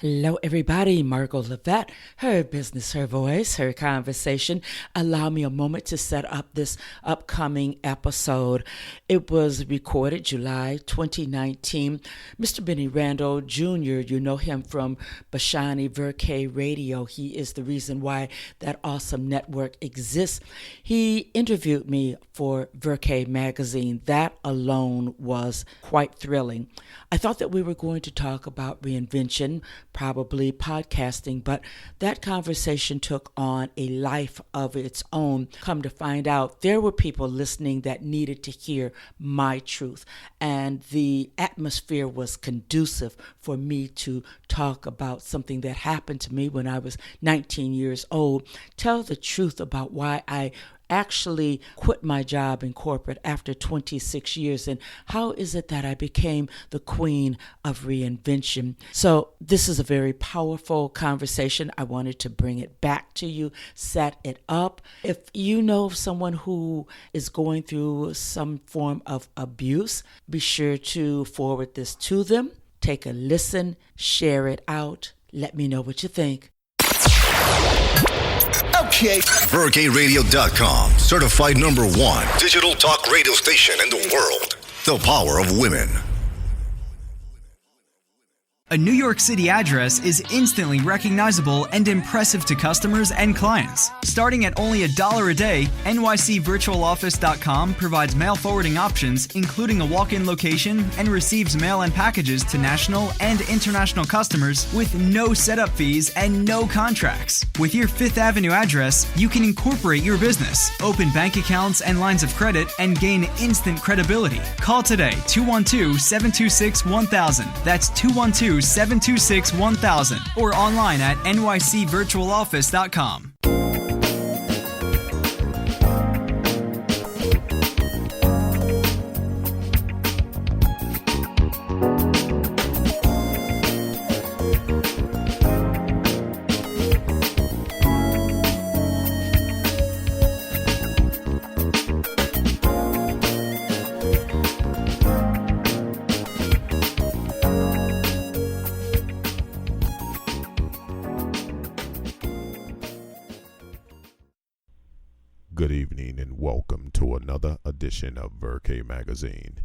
Hello, everybody. Margo, Lovett, her business, her voice, her conversation. Allow me a moment to set up this upcoming episode. It was recorded July 2019. Mr. Bennie Randall Jr., you know him from Vercay Radio. He is the reason why that awesome network exists. He interviewed me for Vercay Magazine. That alone was quite thrilling. I thought that we were going to talk about reinvention, probably podcasting, but that conversation took on a life of its own. Come to find out, there were people listening that needed to hear my truth, and the atmosphere was conducive for me to talk about something that happened to me when I was 19 years old, tell the truth about why I actually quit my job in corporate after 26 years, and how is it that I became the queen of reinvention. So this is a very powerful conversation. I wanted to bring it back to you, set it up. If you know of someone who is going through some form of abuse, be sure to forward this to them. Take a listen, share it out. Let me know what you think. Okay. VercayRadio.com, certified #1 digital talk radio station in the world. The power of women. A New York City address is instantly recognizable and impressive to customers and clients. Starting at only $1 a day, nycvirtualoffice.com provides mail forwarding options, including a walk-in location, and receives mail and packages to national and international customers with no setup fees and no contracts. With your Fifth Avenue address, you can incorporate your business, open bank accounts and lines of credit, and gain instant credibility. Call today, 212-726-1000. That's 212-726-1000 or online at nycvirtualoffice.com. Good evening and welcome to another edition of Vercay Magazine.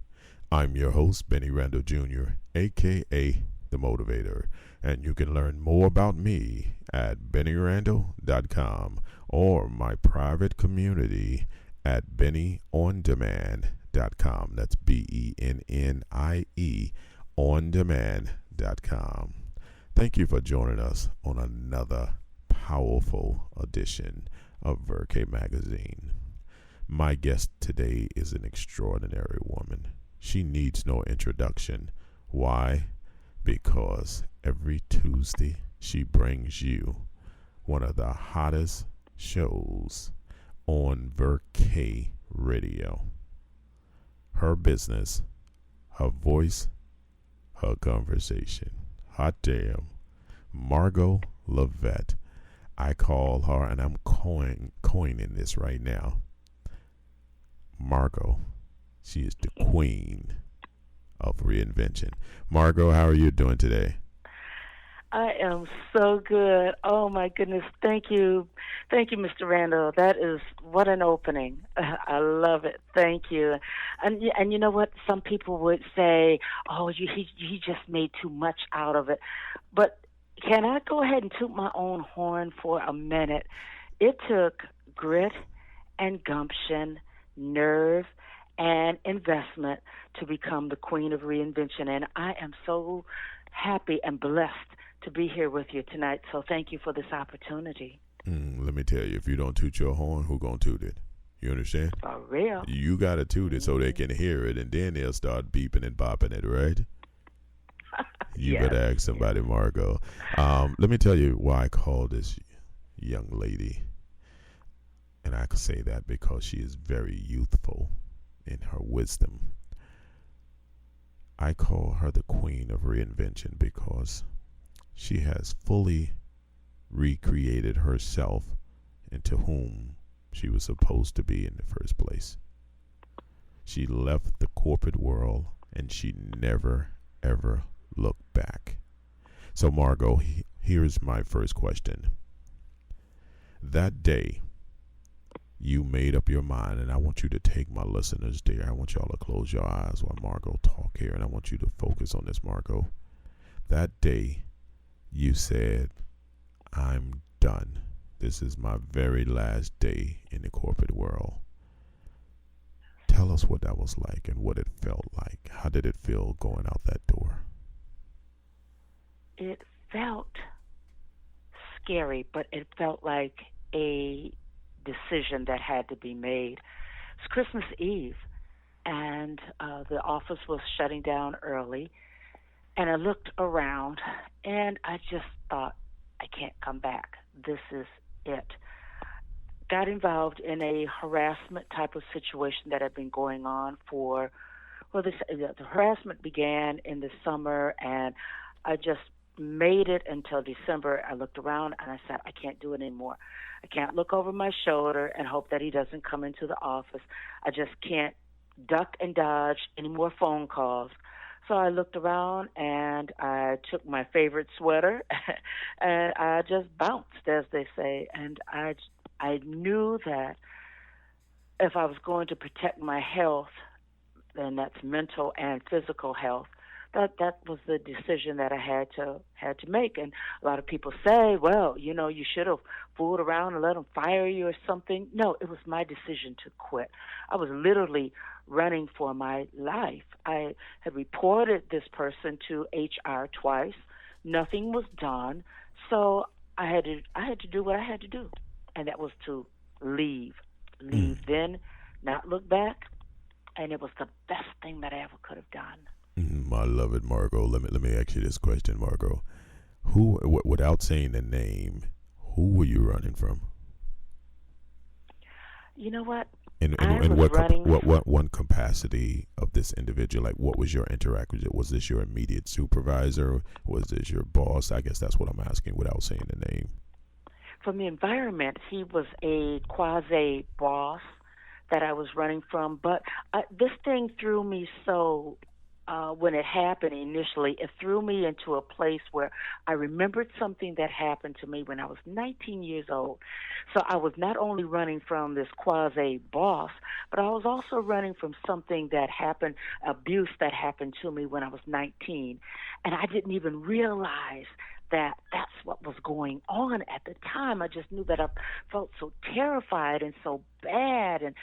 I'm your host, Bennie Randall Jr., aka The Motivator, and you can learn more about me at BennieRandall.com or my private community at BennieOnDemand.com. That's BENNIE ondemand.com. Thank you for joining us on another powerful edition of Vercay Magazine. My guest today is an extraordinary woman. She needs no introduction. Why? Because every Tuesday she brings you one of the hottest shows on Vercay Radio. Her business, her voice, her conversation. Hot damn. Margo Lovett. I call her, and I'm coining this right now, Margo. She is the queen of reinvention. Margo, how are you doing today? I am so good. Oh, my goodness. Thank you. Thank you, Mr. Randall. That is, what an opening. I love it. Thank you. And you know what? Some people would say, oh, he just made too much out of it. But can I go ahead and toot my own horn for a minute? It took grit and gumption, nerve, and investment to become the queen of reinvention. And I am so happy and blessed to be here with you tonight. So thank you for this opportunity. Let me tell you, if you don't toot your horn, who gonna toot it? You understand? For real. You gotta toot it so they can hear it, and then they'll start beeping and bopping it, right? You Yes. better ask somebody, Margo. Let me tell you why I call this young lady. And I can say that because she is very youthful in her wisdom. I call her the queen of reinvention because she has fully recreated herself into whom she was supposed to be in the first place. She left the corporate world and she never, ever looked back. So, Margo, here's my first question. That day, you made up your mind, and I want you to take my listeners there. I want y'all to close your eyes while Margo talk here, and I want you to focus on this, Margo. That day, you said, I'm done. This is my very last day in the corporate world. Tell us what that was like and what it felt like. How did it feel going out that door? It felt scary, but it felt like a decision that had to be made. It's Christmas Eve, and the office was shutting down early, and I looked around, and I just thought, I can't come back. This is it. Got involved in a harassment type of situation that had been going on for, the harassment began in the summer, and I just made it until December. I looked around and I said, I can't do it anymore. I can't look over my shoulder and hope that he doesn't come into the office. I just can't duck and dodge any more phone calls. So I looked around and I took my favorite sweater and I just bounced, as they say. And I knew that if I was going to protect my health, and that's mental and physical health, that was the decision that I had to make. And a lot of people say, well, you should have fooled around and let them fire you or something. No, it was my decision to quit. I was literally running for my life. I had reported this person to HR twice. Nothing was done. So I had to do what I had to do, and that was to leave then, not look back. And it was the best thing that I ever could have done. I love it, Margo. Let me ask you this question, Margo. Who, without saying the name, who were you running from? You know what? And what one capacity of this individual? Like, what was your interaction? Was this your immediate supervisor? Was this your boss? I guess that's what I'm asking without saying the name. From the environment, he was a quasi boss that I was running from. But this thing threw me so. When it happened initially, it threw me into a place where I remembered something that happened to me when I was 19 years old. So I was not only running from this quasi-boss, but I was also running from something that happened, abuse that happened to me when I was 19. And I didn't even realize that that's what was going on at the time. I just knew that I felt so terrified and so bad and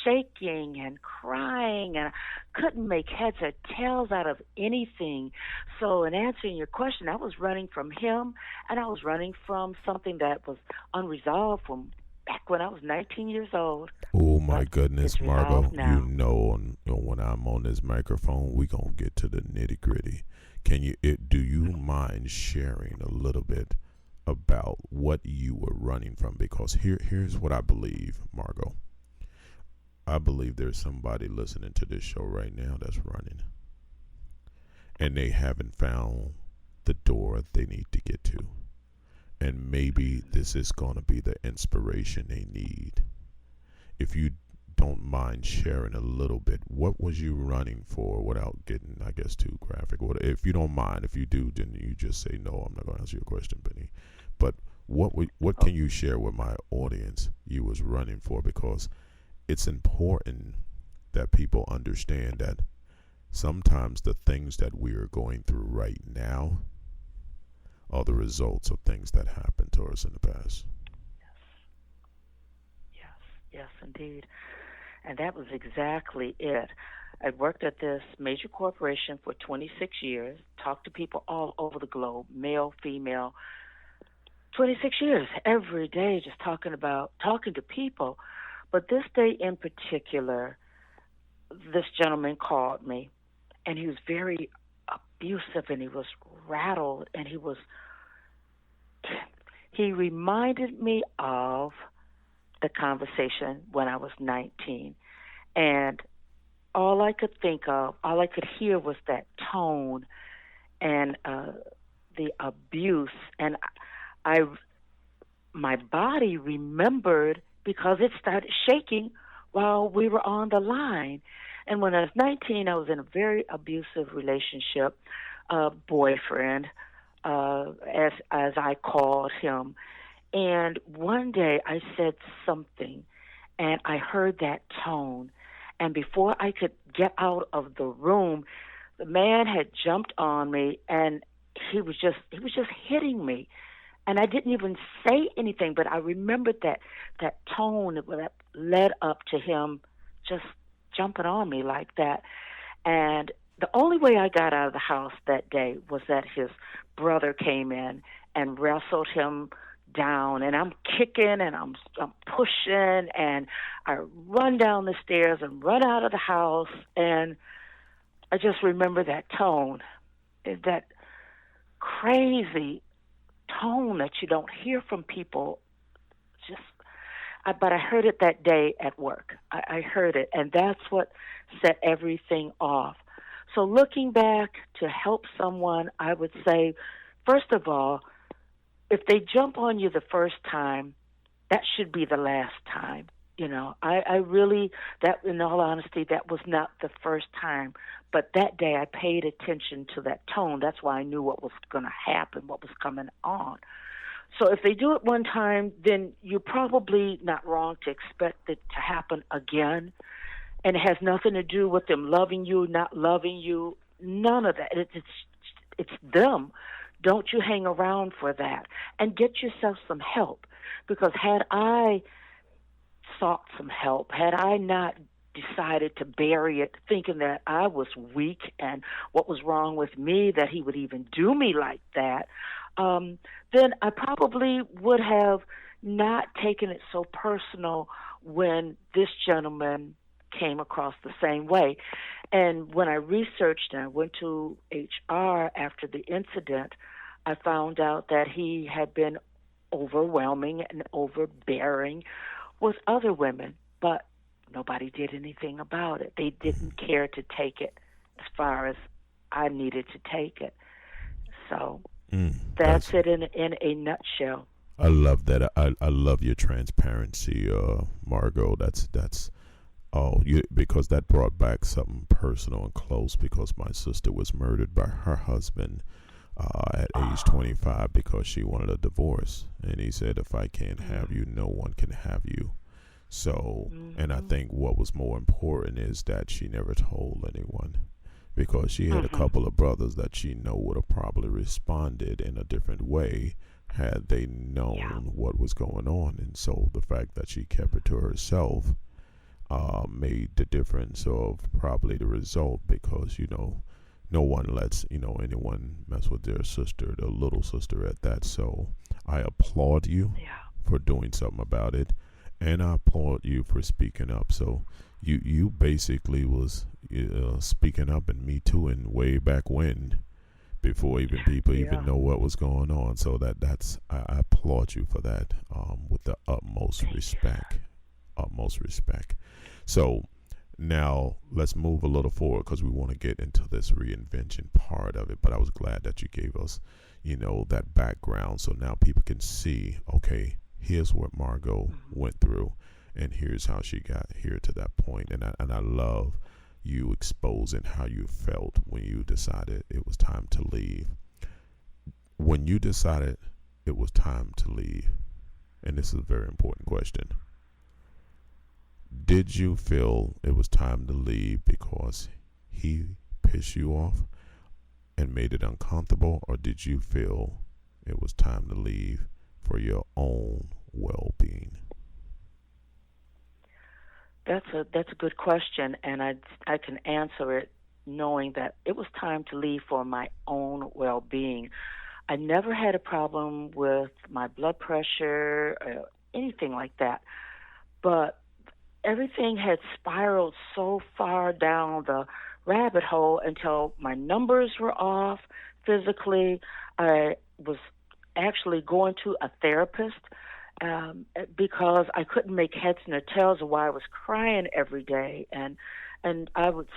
shaking and crying, and I couldn't make heads or tails out of anything. So in answering your question, I was running from him, and I was running from something that was unresolved from back when I was 19 years old. Oh, my goodness, Margo. When I'm on this microphone, we're going to get to the nitty-gritty. Do you mind sharing a little bit about what you were running from? Because here's what I believe, Margo. I believe there's somebody listening to this show right now that's running, and they haven't found the door they need to get to. And maybe this is going to be the inspiration they need. If you don't mind sharing a little bit, what was you running for without getting, I guess, too graphic? If you don't mind, if you do, then you just say, no, I'm not going to answer your question, Bennie. But what can you share with my audience you was running for? Because it's important that people understand that sometimes the things that we are going through right now are the results of things that happened to us in the past. Yes, indeed. And that was exactly it. I worked at this major corporation for 26 years, talked to people all over the globe, male, female, 26 years, every day, just talking to people. But this day in particular, this gentleman called me, and he was very abusive, and he was rattled, and he reminded me of the conversation when I was 19. And all I could hear was that tone and the abuse. And my body remembered because it started shaking while we were on the line. And when I was 19, I was in a very abusive relationship, boyfriend. as I called him. And one day I said something, and I heard that tone. And before I could get out of the room, the man had jumped on me, and he was just hitting me. And I didn't even say anything, but I remembered that tone that led up to him just jumping on me like that. And the only way I got out of the house that day was that his brother came in and wrestled him down, and I'm kicking and I'm pushing, and I run down the stairs and run out of the house, and I just remember that tone, that crazy tone that you don't hear from people. But I heard it that day at work. I heard it, and that's what set everything off. So looking back to help someone, I would say, first of all, if they jump on you the first time, that should be the last time. You know, I really, that in all honesty, that was not the first time. But that day I paid attention to that tone. That's why I knew what was going to happen, what was coming on. So if they do it one time, then you're probably not wrong to expect it to happen again. And it has nothing to do with them loving you, not loving you, none of that. It's them. Don't you hang around for that. And get yourself some help. Because had I sought some help, had I not decided to bury it, thinking that I was weak and what was wrong with me, that he would even do me like that, then I probably would have not taken it so personal when this gentleman came across the same way. And when I researched and I went to HR after the incident, I found out that he had been overwhelming and overbearing with other women, but nobody did anything about it. They didn't care to take it as far as I needed to take it. So that's it in a nutshell. I love that. I love your transparency, Margo. That's because that brought back something personal and close, because my sister was murdered by her husband at age 25 because she wanted a divorce, and he said, if I can't have you, no one can have you. So, and I think what was more important is that she never told anyone, because she had a couple of brothers that she would have probably responded in a different way had they known what was going on. And so the fact that she kept it to herself made the difference of probably the result, because no one lets anyone mess with their sister, their little sister at that. So I applaud you for doing something about it, and I applaud you for speaking up. So you basically was speaking up and Me Too in way back when, before even people even know what was going on. So that's I applaud you for that, with the utmost respect. So now let's move a little forward, because we want to get into this reinvention part of it. But I was glad that you gave us, that background, so now people can see, okay, here's what Margo went through, and here's how she got here to that point. And I love you exposing how you felt when you decided it was time to leave. When you decided it was time to leave, and this is a very important question, did you feel it was time to leave because he pissed you off and made it uncomfortable, or did you feel it was time to leave for your own well-being? That's a good question, and I can answer it knowing that it was time to leave for my own well-being. I never had a problem with my blood pressure or anything like that, but everything had spiraled so far down the rabbit hole until my numbers were off physically. I was actually going to a therapist because I couldn't make heads nor tails of why I was crying every day, and I would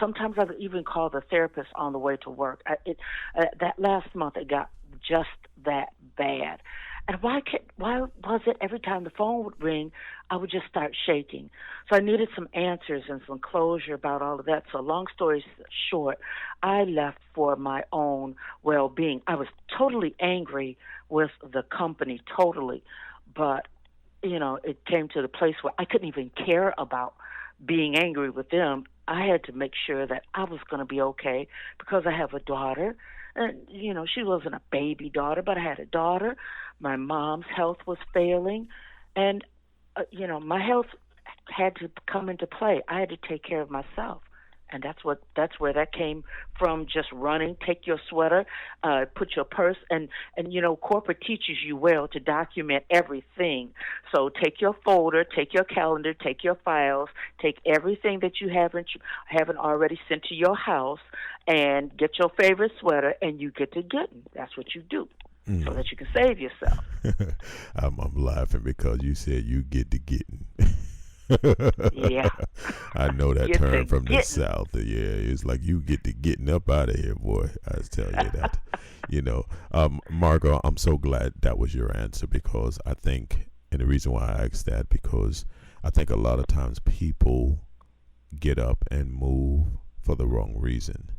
even call the therapist on the way to work. That last month it got just that bad, And why was it every time the phone would ring, I would just start shaking? So I needed some answers and some closure about all of that. So long story short, I left for my own well-being. I was totally angry with the company, totally. But, it came to the place where I couldn't even care about being angry with them. I had to make sure that I was going to be okay because I have a daughter. And, she wasn't a baby daughter, but I had a daughter. My mom's health was failing. And, my health had to come into play. I had to take care of myself. And that's where that came from, just running. Take your sweater, put your purse, and corporate teaches you well to document everything. So take your folder, take your calendar, take your files, take everything that you haven't already sent to your house, and get your favorite sweater, and you get to getting. That's what you do. So that you can save yourself. I'm laughing because you said you get to getting. Yeah. I know that term from the South. Yeah, it's like you get to getting up out of here, boy. I tell you that. Margo, I'm so glad that was your answer, because I think, and the reason why I asked that, because I think a lot of times people get up and move for the wrong reason.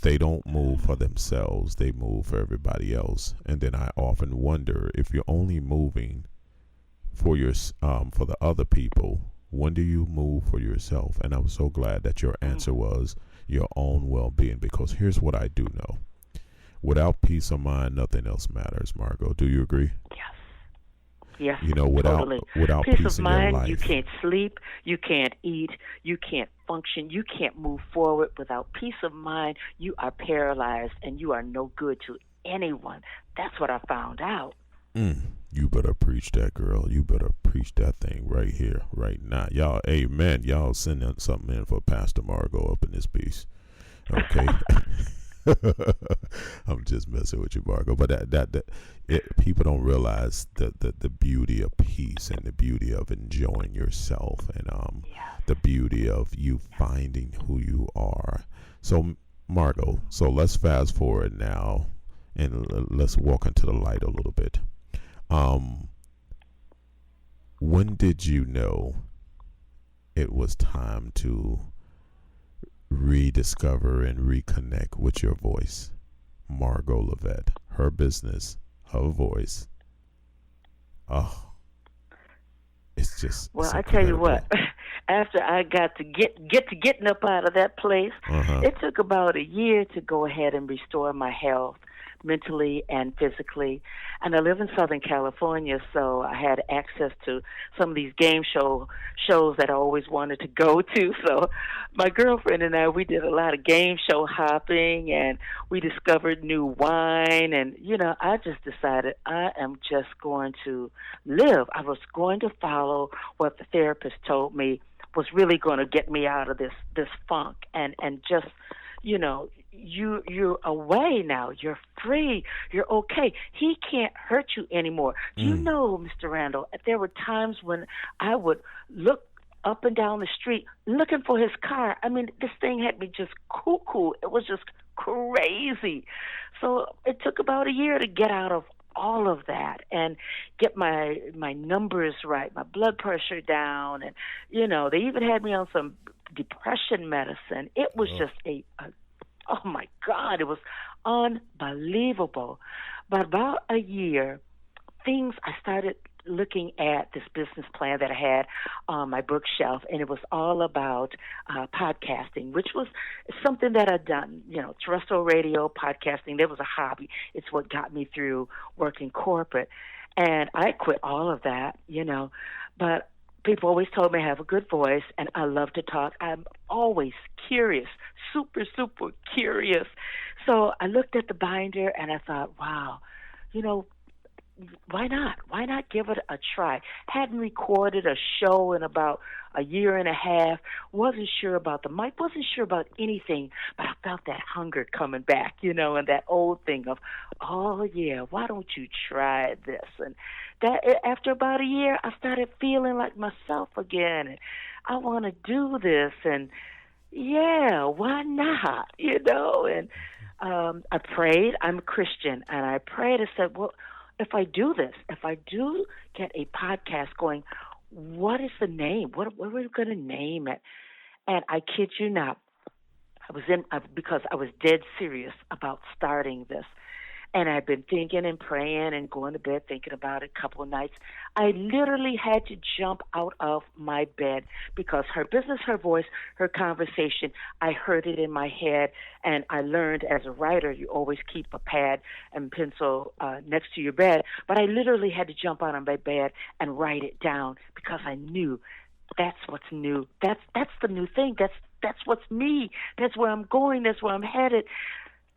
They don't move for themselves, they move for everybody else. And then I often wonder, if you're only moving for the other people, when do you move for yourself? And I'm so glad that your answer was your own well-being, because here's what I do know. Without peace of mind, nothing else matters, Margo. Do you agree? Yes. Without peace peace of in your mind, life, you can't sleep, you can't eat, you can't function, you can't move forward. Without peace of mind, you are paralyzed and you are no good to anyone. That's what I found out. You better preach that, girl. You better preach that thing right here, right now. Y'all, amen. Y'all send something in for Pastor Margo up in this piece. Okay. I'm just messing with you, Margo. But people don't realize the beauty of peace and the beauty of enjoying yourself, and the beauty of you finding who you are. So, Margo, let's fast forward now and let's walk into the light a little bit. When did you know it was time to rediscover and reconnect with your voice? Margo Lovett, her business, her voice. Oh, it's just. Well, it's I tell you incredible. what. After I got to getting up out of that place, it took about a year to go ahead and restore my health, mentally and physically. And I live in Southern California, so I had access to some of these game shows that I always wanted to go to. So my girlfriend and I, we did a lot of game show hopping, and we discovered new wine. And, I just decided I am just going to live. I was going to follow what the therapist told me was really going to get me out of this funk, and just, you're away now. You're free. You're okay. He can't hurt you anymore. Do you know, Mr. Randall, there were times when I would look up and down the street looking for his car. I mean, this thing had me just cuckoo. It was just crazy. So it took about a year to get out of all of that and get my numbers right, my blood pressure down, and they even had me on some depression medicine. It was just oh my God, it was unbelievable. But about a year, I started looking at this business plan that I had on my bookshelf, and it was all about podcasting, which was something that I'd done, terrestrial radio, podcasting. That was a hobby. It's what got me through working corporate. And I quit all of that, but people always told me I have a good voice, and I love to talk. I'm always curious, super, super curious. So I looked at the binder, and I thought, wow, why not? Why not give it a try? Hadn't recorded a show in about a year and a half. Wasn't sure about the mic. Wasn't sure about anything. But I felt that hunger coming back, and that old thing of, oh yeah, why don't you try this? And that after about a year, I started feeling like myself again. And I want to do this. And yeah, why not? And I prayed. I'm a Christian, and I prayed and said, well, if I do this, if I do get a podcast going, what is the name? What are we going to name it? And I kid you not, because I was dead serious about starting this. And I've been thinking and praying and going to bed thinking about it a couple of nights. I literally had to jump out of my bed because her business, her voice, her conversation, I heard it in my head. And I learned as a writer, you always keep a pad and pencil next to your bed. But I literally had to jump out of my bed and write it down because I knew that's what's new. That's the new thing. That's what's me. That's where I'm going. That's where I'm headed.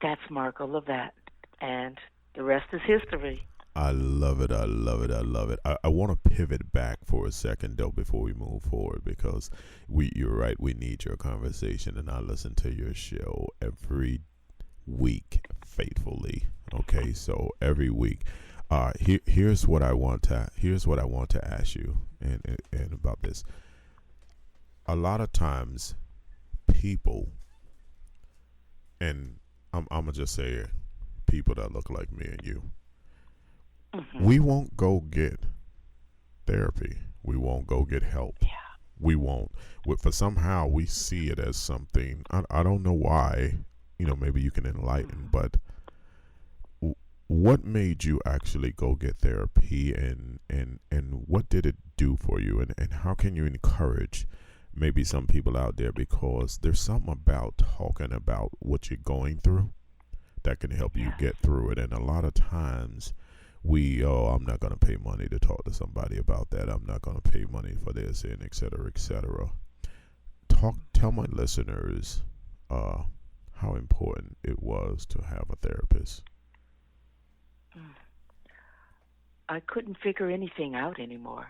That's Margo Lovett. And the rest is history. I love it. I love it. I love it. I want to pivot back for a second, though, before we move forward, because you're right. We need your conversation, and I listen to your show every week faithfully. Okay, so every week. Here's what I want to ask you, and about this. A lot of times, people, and I'm gonna just say it. People that look like me and you, we won't go get therapy. We won't go get help. Yeah. We won't. For somehow we see it as something. I don't know why. Maybe you can enlighten. But what made you actually go get therapy, and what did it do for you, and how can you encourage maybe some people out there, because there's something about talking about what you're going through that can help you get through it. And a lot of times I'm not going to pay money to talk to somebody about that. I'm not going to pay money for this, and et cetera, et cetera. Tell my listeners how important it was to have a therapist. I couldn't figure anything out anymore.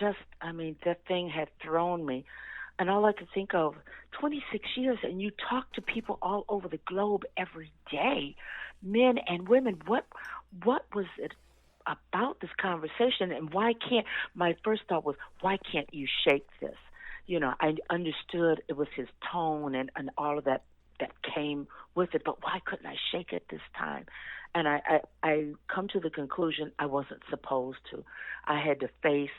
That thing had thrown me. And all I could think of, 26 years, and you talk to people all over the globe every day, men and women. What was it about this conversation, and my first thought was, why can't you shake this? I understood it was his tone and all of that came with it, but why couldn't I shake it this time? And I come to the conclusion I wasn't supposed to. I had to face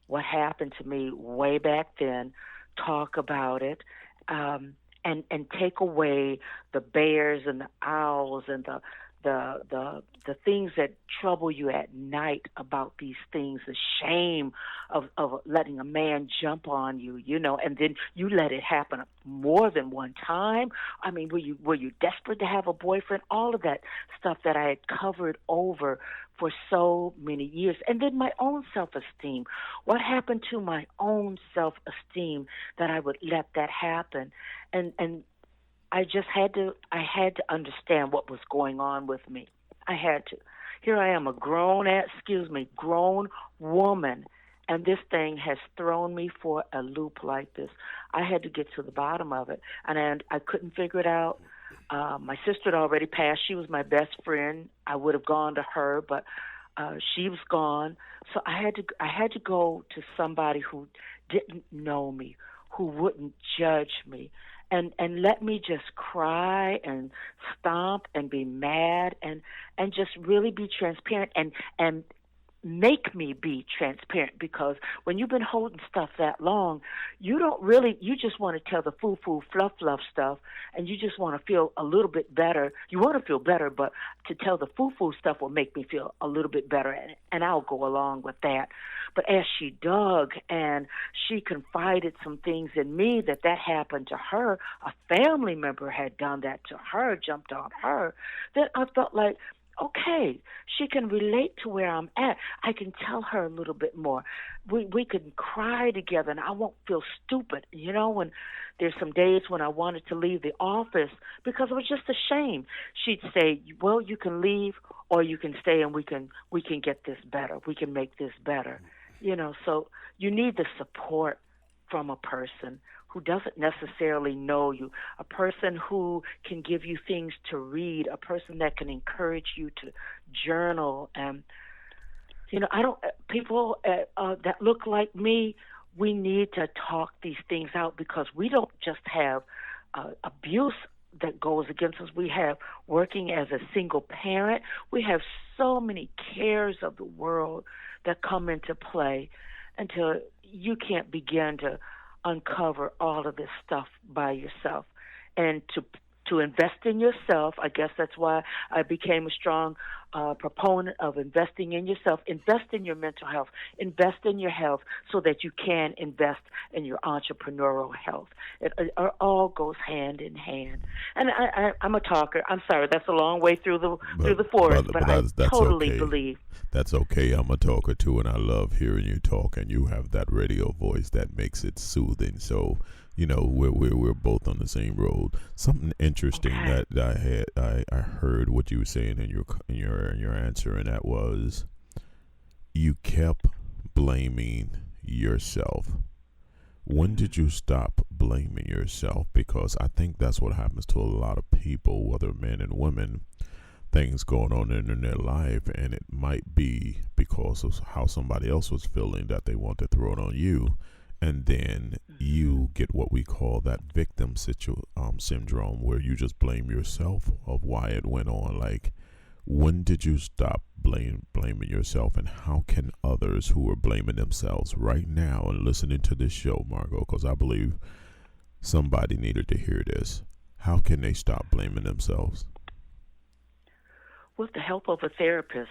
what happened to me way back then, talk about it, and take away the bears and the owls and the things that trouble you at night about these things, the shame of letting a man jump on you, and then you let it happen more than one time. I mean, were you desperate to have a boyfriend? All of that stuff that I had covered over for so many years. And then my own self-esteem. What happened to my own self-esteem that I would let that happen? And I had to understand what was going on with me. I had to. Here I am, a grown woman, and this thing has thrown me for a loop like this. I had to get to the bottom of it, and I couldn't figure it out. My sister had already passed. She was my best friend. I would have gone to her, but she was gone. So I had to go to somebody who didn't know me, who wouldn't judge me, and let me just cry and stomp and be mad and just really be transparent and make me be transparent, because when you've been holding stuff that long, you just want to tell the foo-foo, fluff stuff, and you just want to feel a little bit better. You want to feel better, but to tell the foo-foo stuff will make me feel a little bit better, and I'll go along with that. But as she dug and she confided some things in me that happened to her, a family member had done that to her, jumped on her, then I felt like, okay, she can relate to where I'm at. I can tell her a little bit more. We can cry together, and I won't feel stupid. When there's some days when I wanted to leave the office because I was just ashamed. She'd say, well, you can leave or you can stay, and we can get this better. We can make this better. So you need the support from a person who doesn't necessarily know you, a person who can give you things to read, a person that can encourage you to journal. And, people that look like me, we need to talk these things out, because we don't just have abuse that goes against us. We have working as a single parent. We have so many cares of the world that come into play until you can't begin to uncover all of this stuff by yourself. And to invest in yourself, I guess that's why I became a strong proponent of investing in yourself. Invest in your mental health. Invest in your health so that you can invest in your entrepreneurial health. It all goes hand in hand. And I'm a talker. I'm sorry, that's a long way through the forest, but I totally believe. That's okay. I'm a talker too, and I love hearing you talk. And you have that radio voice that makes it soothing. So, you know, we're both on the same road. Something interesting that I heard what you were saying in your answer, and that was you kept blaming yourself. When did you stop blaming yourself? Because I think that's what happens to a lot of people, whether men and women. Things going on in their life, and it might be because of how somebody else was feeling that they want to throw it on you. And then you get what we call that victim syndrome, where you just blame yourself of why it went on. Like, when did you stop blaming yourself, and how can others who are blaming themselves right now and listening to this show, Margo, because I believe somebody needed to hear this, how can they stop blaming themselves? With the help of a therapist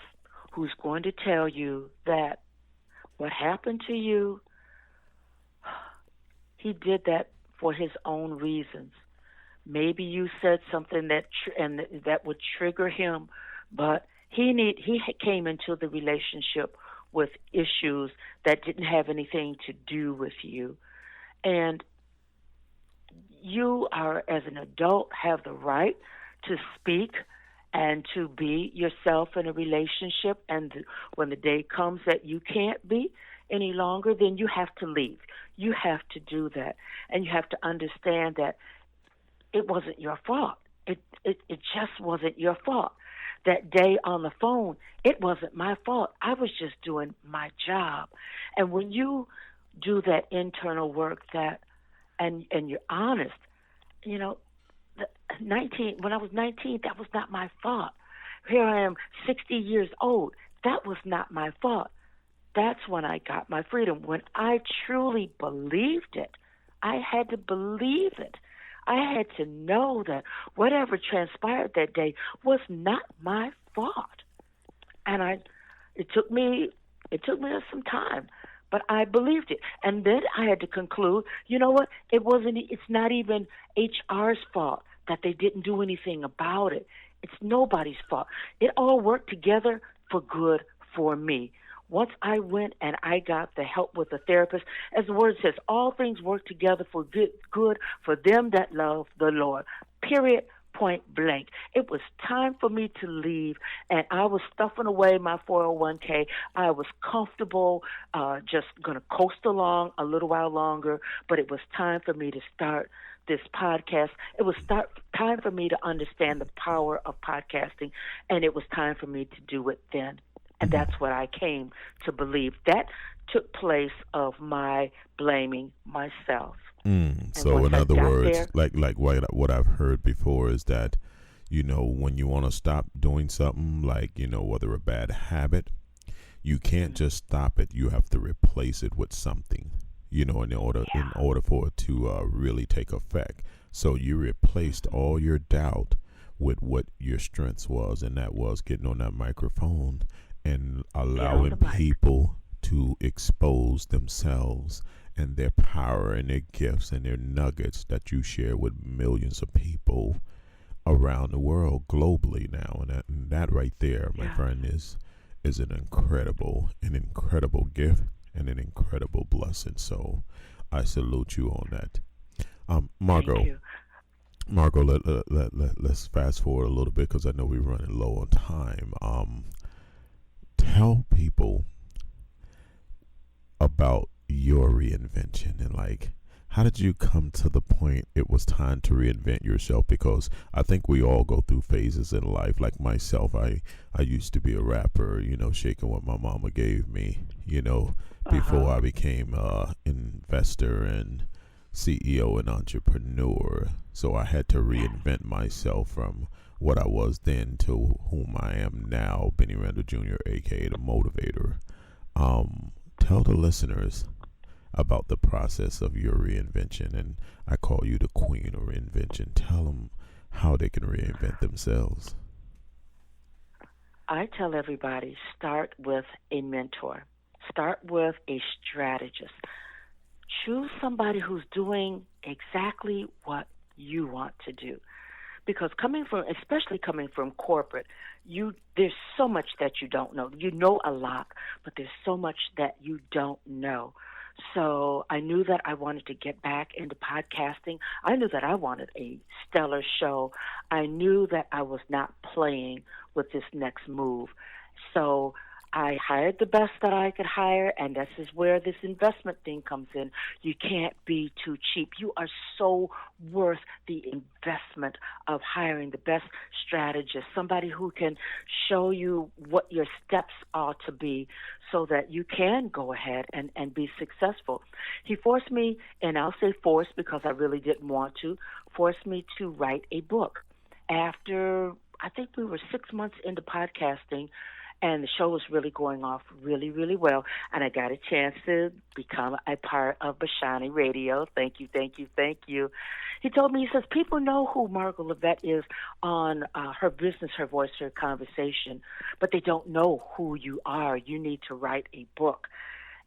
who's going to tell you that what happened to you, he did that for his own reasons. Maybe you said something that would trigger him, but he came into the relationship with issues that didn't have anything to do with you. And you are, as an adult, have the right to speak and to be yourself in a relationship. And when the day comes that you can't be any longer, then you have to leave. You have to do that. And you have to understand that it wasn't your fault. It just wasn't your fault. That day on the phone, it wasn't my fault. I was just doing my job. And when you do that internal work and you're honest, you know, when I was 19, that was not my fault. Here I am, 60 years old. That was not my fault. That's when I got my freedom. When I truly believed it, I had to believe it. I had to know that whatever transpired that day was not my fault. And it took me some time, but I believed it. And then I had to conclude, you know what? It's not even HR's fault that they didn't do anything about it. It's nobody's fault. It all worked together for good for me. Once I went and I got the help with a therapist, as the word says, all things work together for good for them that love the Lord. Period. Point blank. It was time for me to leave, and I was stuffing away my 401k. I was comfortable, just going to coast along a little while longer, but it was time for me to start this podcast. It was time for me to understand the power of podcasting, and it was time for me to do it then. And that's what I came to believe. That took place of my blaming myself. So in other words, like what I've heard before is that, you know, when you want to stop doing something, like, you know, whether a bad habit, you can't just stop it. You have to replace it with something, you know, in order for it to really take effect. So you replaced all your doubt with what your strength was, and that was getting on that microphone and allowing people to expose themselves and their power and their gifts and their nuggets that you share with millions of people around the world globally now. And that right there, my friend, is an incredible gift and an incredible blessing. So I salute you on that. Margo, let's fast forward a little bit because I know we're running low on time. Tell people about your reinvention, and like, how did you come to the point it was time to reinvent yourself? Because I think we all go through phases in life. Like myself, I used to be a rapper, you know, shaking what my mama gave me, you know, before I became a investor and CEO and entrepreneur. So I had to reinvent myself from what I was then to whom I am now, Bennie Randall Jr., aka the Motivator. Tell the listeners about the process of your reinvention, and I call you the queen of reinvention. Tell them how they can reinvent themselves. I tell everybody, start with a mentor. Start with a strategist. Choose somebody who's doing exactly what you want to do. Because especially coming from corporate, there's so much that you don't know. You know a lot, but there's so much that you don't know. So I knew that I wanted to get back into podcasting. I knew that I wanted a stellar show. I knew that I was not playing with this next move. So I hired the best that I could hire, and this is where this investment thing comes in. You can't be too cheap. You are so worth the investment of hiring the best strategist, somebody who can show you what your steps are to be so that you can go ahead and be successful. He forced me, and I'll say forced because I really didn't want to, forced me to write a book. After, I think we were 6 months into podcasting, and the show was really going off really, really well. And I got a chance to become a part of Vercay Radio. Thank you, thank you, thank you. He told me, he says, people know who Margo Lovett is on her business, her voice, her conversation, but they don't know who you are. You need to write a book.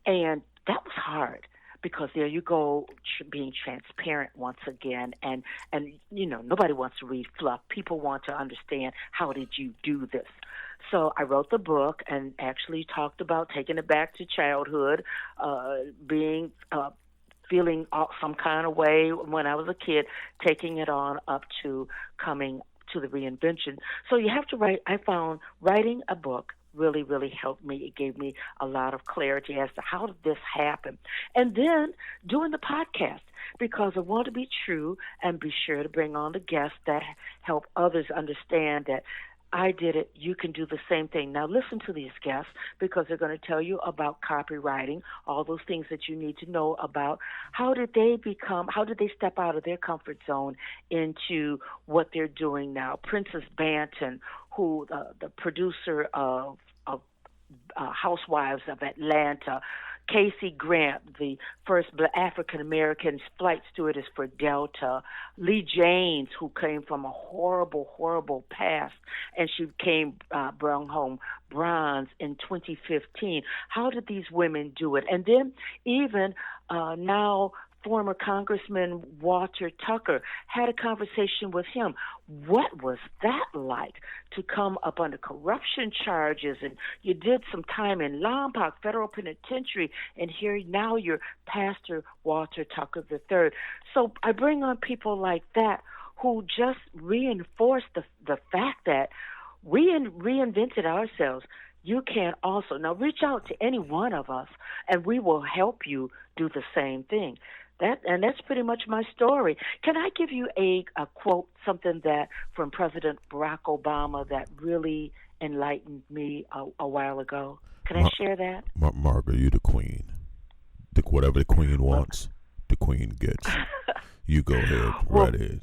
And that was hard. Because there you go, being transparent once again, and nobody wants to read fluff. People want to understand, how did you do this? So I wrote the book and actually talked about taking it back to childhood, feeling some kind of way when I was a kid, taking it on up to coming to the reinvention. So you have to write. I found writing a book really, really helped me. It gave me a lot of clarity as to how did this happen. And then doing the podcast, because I want to be true and be sure to bring on the guests that help others understand that I did it, you can do the same thing. Now listen to these guests, because they're going to tell you about copywriting, all those things that you need to know about. How did they step out of their comfort zone into what they're doing now? Princess Banton, who the producer of Housewives of Atlanta, Casey Grant, the first African-American flight stewardess for Delta, Lee James, who came from a horrible, horrible past, and she brought home bronze in 2015. How did these women do it? And then even now, former Congressman Walter Tucker, had a conversation with him. What was that like to come up under corruption charges, and you did some time in Lompoc Federal Penitentiary, and here now you're Pastor Walter Tucker III. So I bring on people like that who just reinforce the fact that we reinvented ourselves. You can also. Now reach out to any one of us, and we will help you do the same thing. That's pretty much my story. Can I give you a quote, something that from President Barack Obama that really enlightened me a while ago? Can I share that? Margo, you the queen. Whatever the queen wants, the queen gets. You go ahead, right ahead.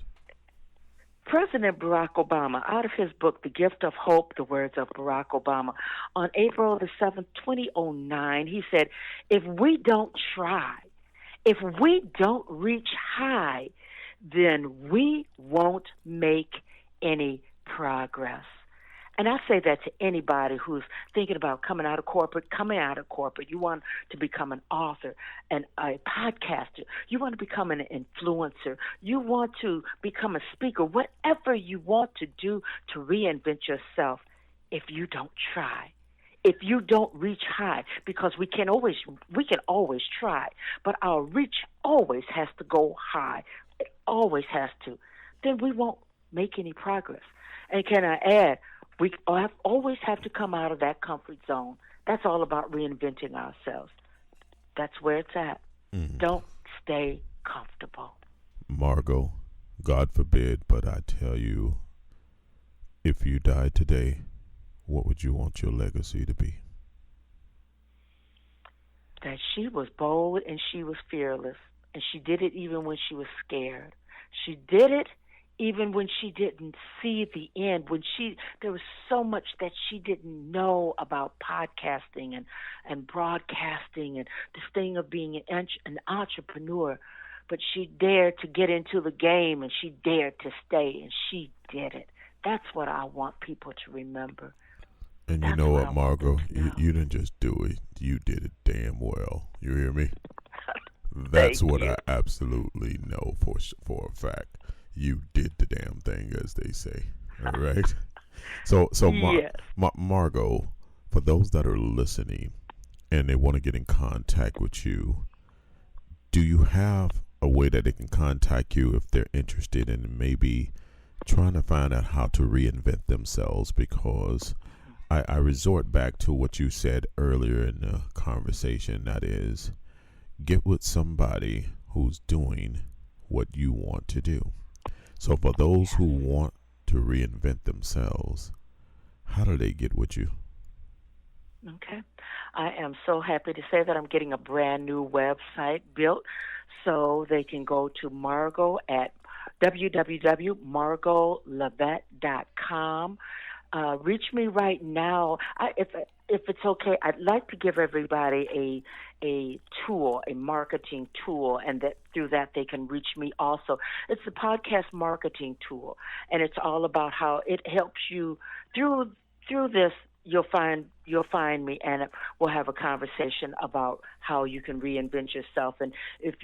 President Barack Obama, out of his book, The Gift of Hope, the words of Barack Obama, on April the 7th, 2009, he said, if we don't try, if we don't reach high, then we won't make any progress. And I say that to anybody who's thinking about coming out of corporate. You want to become an author and a podcaster. You want to become an influencer. You want to become a speaker. Whatever you want to do to reinvent yourself, if you don't try, if you don't reach high, because we can always try, but our reach always has to go high. It always has to. Then we won't make any progress. And can I add, we always have to come out of that comfort zone. That's all about reinventing ourselves. That's where it's at. Don't stay comfortable. Margo, God forbid, but I tell you, if you died today, what would you want your legacy to be? That she was bold and she was fearless. And she did it even when she was scared. She did it even when she didn't see the end, when there was so much that she didn't know about podcasting and broadcasting and this thing of being an entrepreneur. But she dared to get into the game, and she dared to stay, and she did it. That's what I want people to remember. And you know what, Margo? You didn't just do it. You did it damn well. You hear me? That's what I absolutely know for a fact. You did the damn thing, as they say. All right. So yes. Margo, for those that are listening and they want to get in contact with you, do you have a way that they can contact you if they're interested in maybe trying to find out how to reinvent themselves? Because I resort back to what you said earlier in the conversation, that is, get with somebody who's doing what you want to do. So for those who want to reinvent themselves, how do they get with you? Okay. I am so happy to say that I'm getting a brand new website built, so they can go to Margo at www.margolovett.com. Reach me right now. If it's okay, I'd like to give everybody a tool, a marketing tool, and that through that they can reach me also. It's a podcast marketing tool, and it's all about how it helps you through this. You'll find me, and we'll have a conversation about how you can reinvent yourself. And if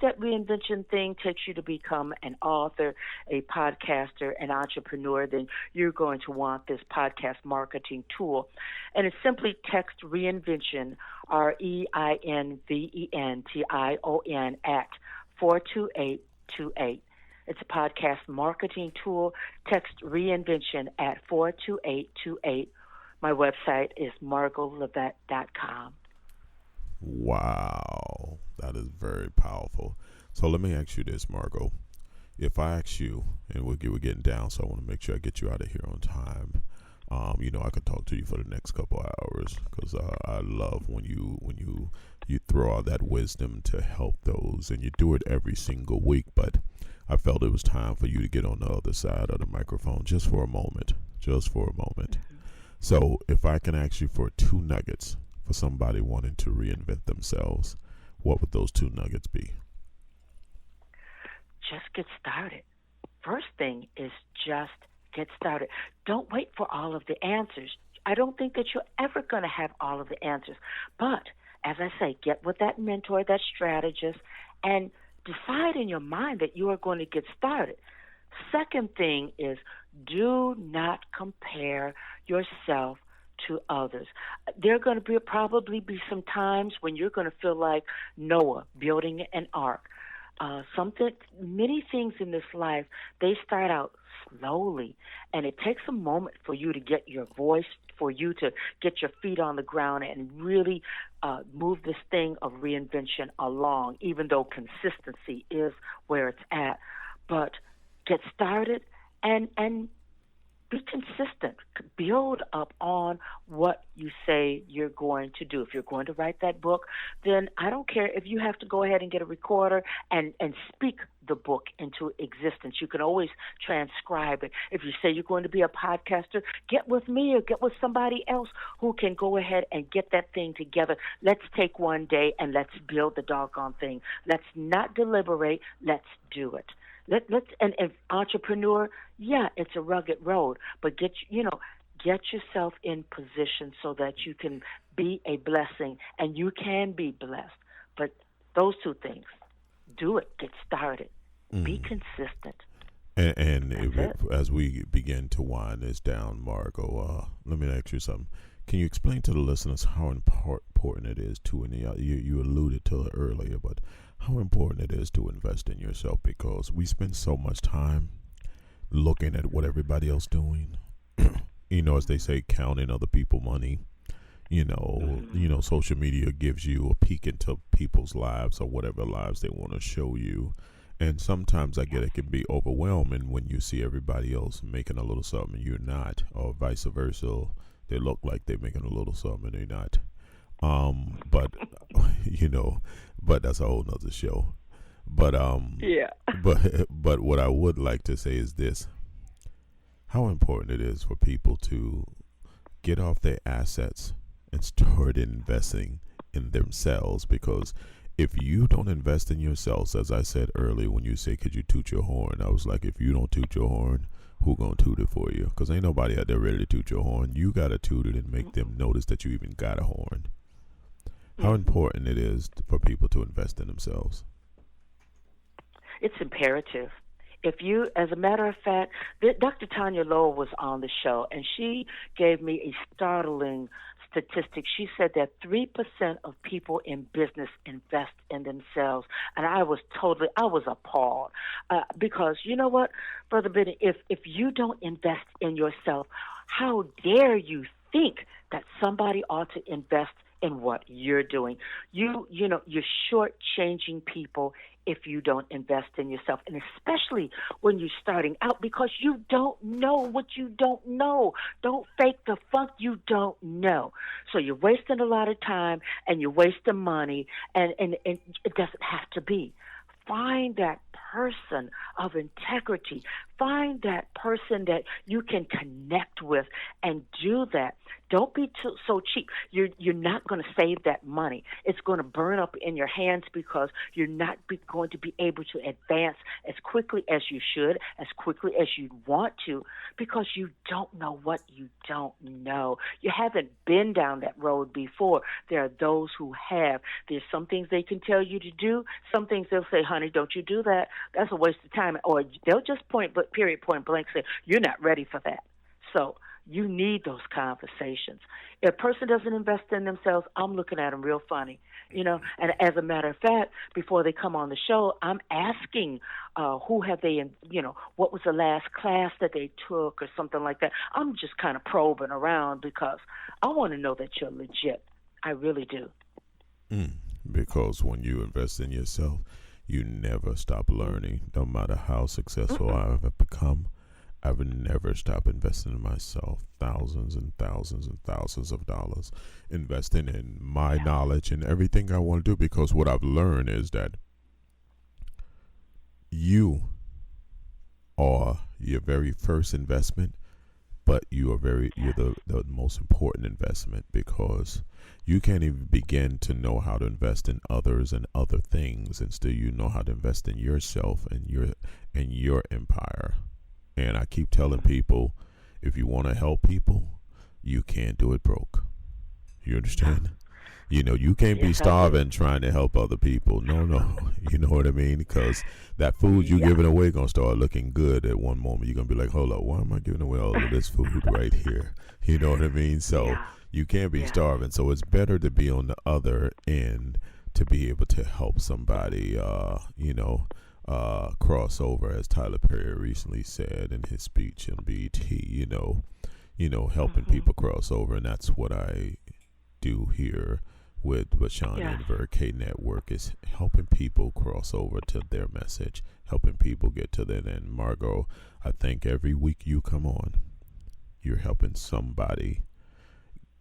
that reinvention thing takes you to become an author, a podcaster, an entrepreneur, then you're going to want this podcast marketing tool. And it's simply text reinvention, REINVENTION, at 42828. It's a podcast marketing tool. Text reinvention at 42828. My website is margolovett.com. Wow, that is very powerful. So let me ask you this, Margo. If I ask you, and we're getting down, so I want to make sure I get you out of here on time. I could talk to you for the next couple of hours, because I love when you throw out that wisdom to help those, and you do it every single week. But I felt it was time for you to get on the other side of the microphone just for a moment. So if I can ask you for 2 nuggets for somebody wanting to reinvent themselves, what would those 2 nuggets be? Just get started. First thing is just get started. Don't wait for all of the answers. I don't think that you're ever going to have all of the answers. But as I say, get with that mentor, that strategist, and decide in your mind that you are going to get started. Second thing is, do not compare yourself to others. There are going to probably be some times when you're going to feel like Noah building an ark. Many things in this life, they start out slowly, and it takes a moment for you to get your voice, for you to get your feet on the ground and really move this thing of reinvention along, even though consistency is where it's at. But get started and be consistent. Build up on what you say you're going to do. If you're going to write that book, then I don't care if you have to go ahead and get a recorder and speak the book into existence. You can always transcribe it. If you say you're going to be a podcaster, get with me or get with somebody else who can go ahead and get that thing together. Let's take one day and let's build the doggone thing. Let's not deliberate. Let's do it. And entrepreneur, yeah, it's a rugged road, but get yourself in position so that you can be a blessing, and you can be blessed. But those 2 things, do it, get started, be consistent. And as we begin to wind this down, Margo, let me ask you something. Can you explain to the listeners how important it is to, and you alluded to it earlier, but how important it is to invest in yourself? Because we spend so much time looking at what everybody else doing, as they say, counting other people's money. Social media gives you a peek into people's lives or whatever lives they want to show you. And sometimes I get it can be overwhelming when you see everybody else making a little something and you're not, or vice versa. They look like they're making a little something and they're not. But that's a whole nother show. But Yeah. but what I would like to say is this: how important it is for people to get off their assets and start investing in themselves. Because if you don't invest in yourselves, as I said earlier, when you say, could you toot your horn? I was like, if you don't toot your horn, who gonna toot it for you? Because ain't nobody out there ready to toot your horn. You gotta toot it and make them notice that you even got a horn. How important it is for people to invest in themselves. It's imperative. If you, as a matter of fact, Dr. Tanya Lowell was on the show, and she gave me a startling statistic. She said that 3% of people in business invest in themselves, and I was appalled because you know what, Brother Benny, if you don't invest in yourself, how dare you think that somebody ought to invest in what you're doing? You're shortchanging people if you don't invest in yourself, and especially when you're starting out, because you don't know what you don't know. Don't fake the funk you don't know. So you're wasting a lot of time and you're wasting money, and it doesn't have to be. Find that person of integrity. Find that person that you can connect with and do that. Don't be so cheap. You're not going to save that money. It's going to burn up in your hands because you're not going to be able to advance as quickly as you should, as quickly as you want to, because you don't know what you don't know. You haven't been down that road before. There are those who have. There's some things they can tell you to do. Some things they'll say, honey, don't you do that. That's a waste of time. Or they'll just point blank say, you're not ready for that. So you need those conversations. If a person doesn't invest in themselves, I'm looking at them real funny, And as a matter of fact, before they come on the show, I'm asking who have they, what was the last class that they took or something like that. I'm just kind of probing around because I want to know that you're legit. I really do. Because when you invest in yourself, you never stop learning. No matter how successful I have become, I've never stopped investing in myself. Thousands and thousands and thousands of dollars investing in my knowledge and everything I want to do, because what I've learned is that you are your very first investment, but you're the most important investment, because you can't even begin to know how to invest in others and other things, and still you know how to invest in yourself and your empire. And I keep telling people, if you want to help people, you can't do it broke. You understand? You can't be starving trying to help other people. No. You know what I mean? Because that food you're giving away going to start looking good at one moment. You're going to be like, hold up, why am I giving away all of this food right here? You know what I mean? So you can't be starving. So it's better to be on the other end to be able to help somebody, cross over, as Tyler Perry recently said in his speech on BET, helping people cross over. And that's what I do here with Vashani and Vercay Network, is helping people cross over to their message, helping people get to their end. Margo, I think every week you come on, you're helping somebody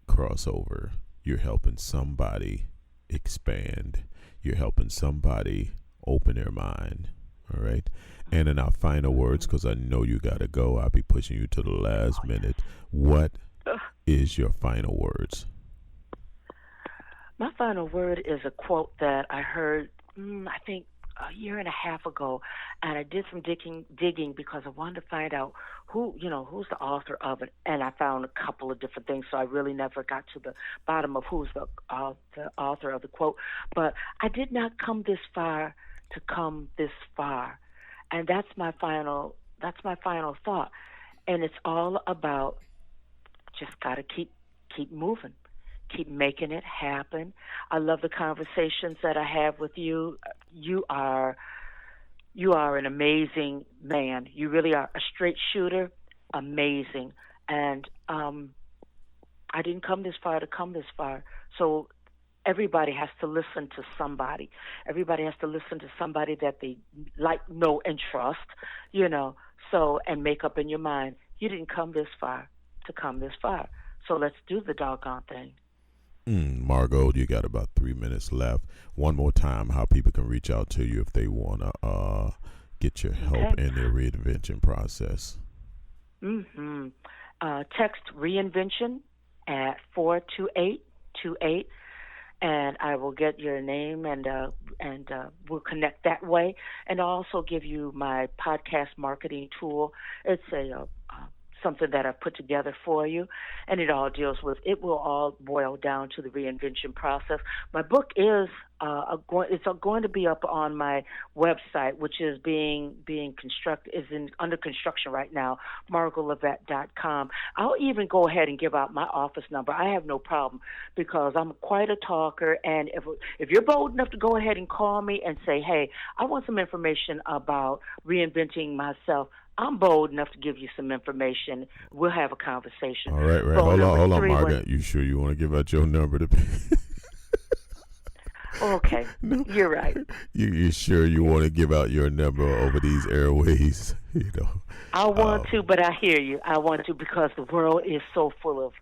cross over. You're helping somebody expand. You're helping somebody open their mind. All right. And in our final words, because I know you got to go, I'll be pushing you to the last minute. What is your final words? My final word is a quote that I heard, I think, a year and a half ago, and I did some digging because I wanted to find out who's the author of it, and I found a couple of different things, so I really never got to the bottom of who's the author of the quote. But I did not come this far to come this far, and that's my final thought. And it's all about just gotta keep moving. Keep making it happen. I love the conversations that I have with you. You are an amazing man. You really are a straight shooter, amazing. And I didn't come this far to come this far. So everybody has to listen to somebody. Everybody has to listen to somebody that they like, know, and trust, So, and make up in your mind, you didn't come this far to come this far. So let's do the doggone thing. Margo, you got about 3 minutes left. One more time, how people can reach out to you if they want to get your help in their reinvention process. Text reinvention at 42828, and I will get your name and we'll connect that way. And I'll also give you my podcast marketing tool. It's something that I've put together for you, and it will all boil down to the reinvention process. My book is going to be up on my website, which is under construction right now, margolovett.com. I'll even go ahead and give out my office number. I have no problem because I'm quite a talker, and if you're bold enough to go ahead and call me and say, hey, I want some information about reinventing myself, I'm bold enough to give you some information. We'll have a conversation. All right. Hold on, Margaret. You sure you want to give out your number to people? Okay, no. You're right. You sure you want to give out your number over these airways? I want to, but I hear you. I want to because the world is so full of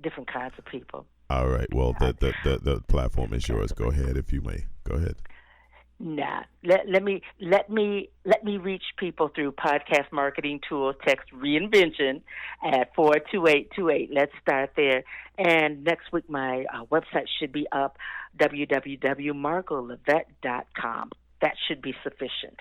different kinds of people. All right. Well, the platform is yours. Go ahead, if you may. Go ahead. Nah, let me reach people through podcast marketing tool. Text reinvention at 42828. Let's start there. And next week, my website should be up, www.margolovett.com. That should be sufficient.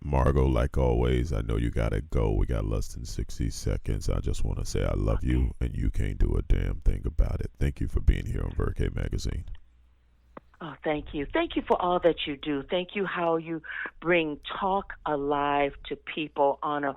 Margo, like always, I know you gotta go. We got less than 60 seconds. I just want to say I love you, and you can't do a damn thing about it. Thank you for being here on Vercay Magazine. Oh, thank you. Thank you for all that you do. Thank you how you bring talk alive to people on a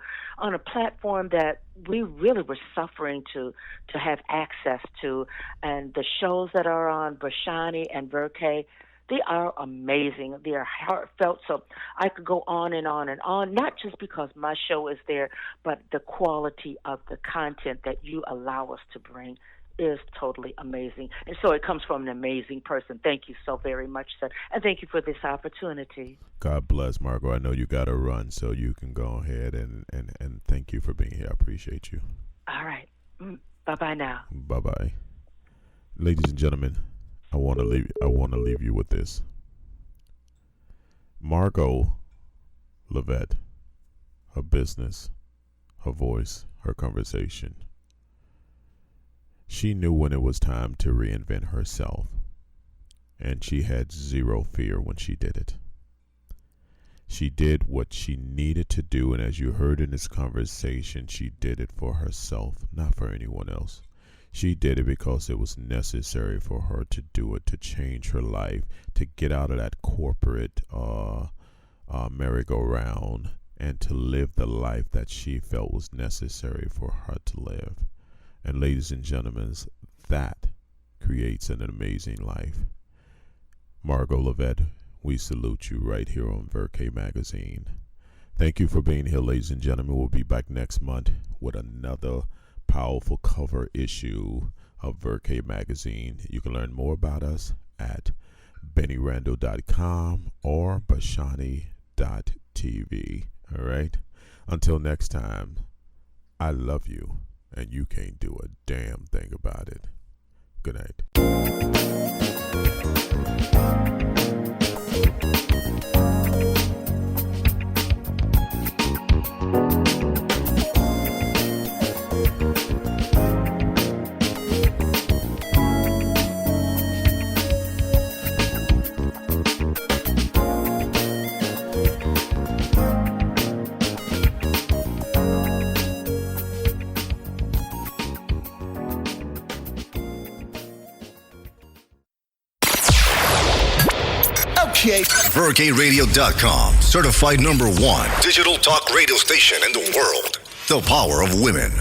platform that we really were suffering to have access to. And the shows that are on Bashani and Vercay, they are amazing. They are heartfelt. So I could go on and on and on, not just because my show is there, but the quality of the content that you allow us to bring is totally amazing. And so it comes from an amazing person. Thank you so very much, sir. And thank you for this opportunity. God bless, Margo. I know you got to run, so you can go ahead and thank you for being here. I appreciate you. All right. Bye-bye now. Bye-bye. Ladies and gentlemen, I want to leave you with this. Margo Lovett, her business, her voice, her conversation. She knew when it was time to reinvent herself, and she had zero fear when she did it. She did what she needed to do, and as you heard in this conversation, she did it for herself, not for anyone else. She did it because it was necessary for her to do it, to change her life, to get out of that corporate merry-go-round, and to live the life that she felt was necessary for her to live. And ladies and gentlemen, that creates an amazing life. Margo Lovett, we salute you right here on Vercay Magazine. Thank you for being here, ladies and gentlemen. We'll be back next month with another powerful cover issue of Vercay Magazine. You can learn more about us at BennieRandall.com or Bashani.tv. All right? Until next time, I love you. And you can't do a damn thing about it. Good night. VercayRadio.com, certified #1 digital talk radio station in the world. The power of women.